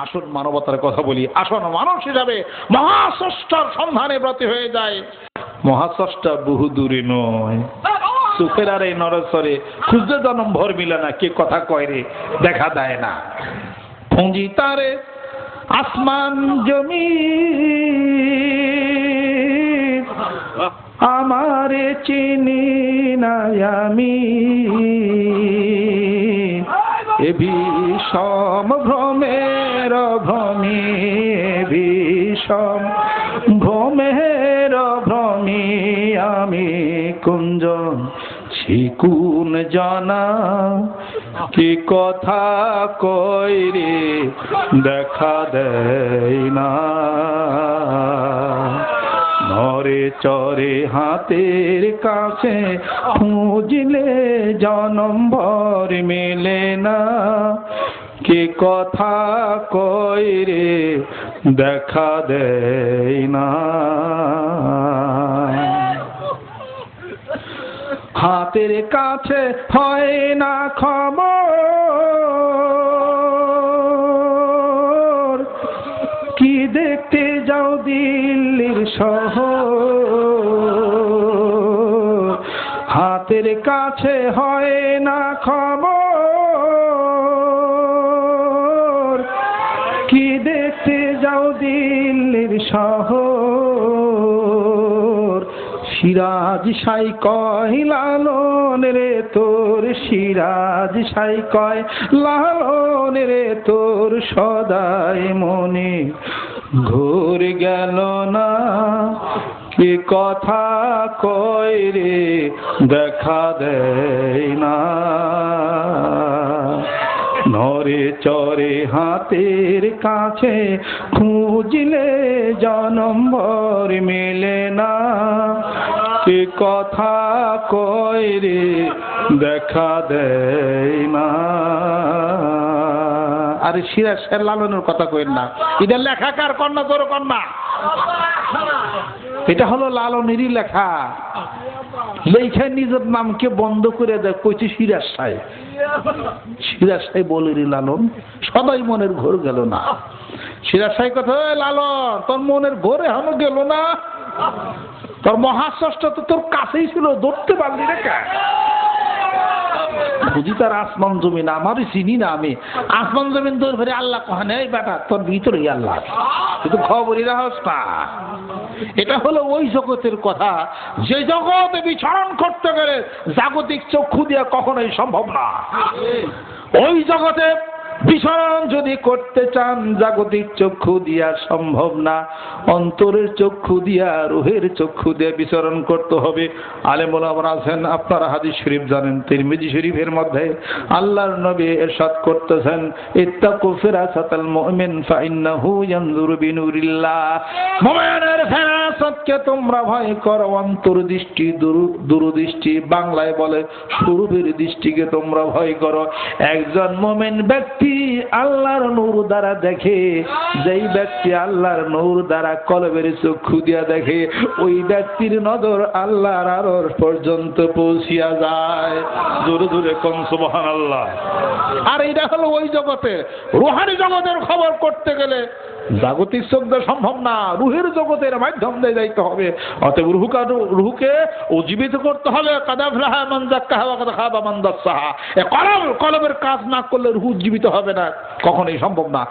আসুন মানবতার কথা বলি, আসুন মানুষ হিসাবে মহাস্রষ্টার সন্ধানে ব্রতী হয়ে যায়। মহাস্রষ্টা বহু দূরে নয়, সুখের আর এই নরসরে খুঁজতে জনম ভর মিলে না, কে কথা কয় রে দেখা দেয় না। পুঁজি তারে আসমান জমি আমারে চিনি না আমি, এ বিষম ভ্রমের ভ্রমী, বিষম ভ্রমের ভ্রমী আমি কুঞ্জন শিকুন জানা, কি কথা কই রে দেখা দেয় না। নরে চরে হাতের কাছে খুঁজলে জনম ভর মেলে না, কে কথা কই রে দেখা দেয় না। হাতের কাছে হয় না খবর, কি দেখতে যাও দিল্লির শহর। হাতের কাছে হয় না খবর, কি দেখতে যাও দিল্লির শহর। সিরাজ সাই কয় লালন রে তোর, সিরাজ সাই কয় লালন রে তোর, সদাই মনে ঘুর গেল না, কি কথা কয় রে দেখা দেয় না। নরে চরে হাতের কাছে খুঁজলে জনম ভর মেলে না, কি কথা কয় রে দেখা দেয় না। আরে সিরাজ শের লালনের কথা কইন না, এটা লেখাকার কন্যা তোর কন্যা, এটা হলো লালনেরই লেখা। লেখা নিজের নামকে বন্ধ করে দেয়, কইছে সিরাজ সাহেব। সিরাজ সাহেব বলে রে লালন সবাই মনের ঘোর গেল না। সিরাজ সাহেব কথা, লালন তোর মনের ঘোর এখনো গেল না, তোর মহাস্রষ্টা তো তোর কাছেই ছিল, ধরতে পারলি না কেন? বুঝি তার আসমান জমিন, আমারই চিনি না আমি। আসমান জমিন তোর ফেরে আল্লাহ কহানে, এই বেটা তোর ভিতরেই আল্লাহ, কিন্তু খবরই রাহস না। এটা হলো ওই জগতের কথা, যে জগতে বিচরণ করতে গেলে জাগতিক চক্ষু দিয়ে কখনোই সম্ভব না। ওই জগতে বিচরণ যদি করতে চান জাগতিক চক্ষু দিয়া সম্ভব না, অন্তরের চক্ষু দিয়া, রুহের চক্ষু দিয়ে বিচরণ করতে হবে। আলেম ওলামারা আছেন, আপনারা হাদিস শরীফ জানেন, তিরমিজি শরীফের মধ্যে আল্লাহর নবী ইরশাদ করতেছেন, ইত্তাকু ফিরাসাতাল মুমিন ফাইন্নাহু ইয়ানজুরু বিনুরিল্লাহ। মুমিনের ফিরাসাতকে তোমরা ভয় করো, অন্তর্দৃষ্টি দূরদৃষ্টি, বাংলায় বলে সুরভীর দৃষ্টিকে তোমরা ভয় করো। একজন মুমিন ব্যক্তি আল্লাহর নূর দ্বারা দেখে, যেই ব্যক্তি আল্লাহর নূর দ্বারা কলবের চক্ষু দিয়া দেখে, ওই ব্যক্তির নজর আল্লাহর আরশ পর্যন্ত পৌঁছিয়া যায়। জোরে জোরে কোন সুবহানাল্লাহ। আর এটা হলো ওই জগতে। রুহানি জগতের খবর করতে গেলে জাগতিক চোখ দিয়ে সম্ভব না, রুহের জগতের মাধ্যম দিয়ে যাইতে হবে। অতএব রুহকে উজ্জীবিত করতে হবে। কাদ আফলাহা মান যাক্কাহা ওয়া কাদ খাবা মান দাসসাহা। কলবের কাজ না করলে রুহ উজ্জীবিত হবে না, কখনোই সম্ভব না।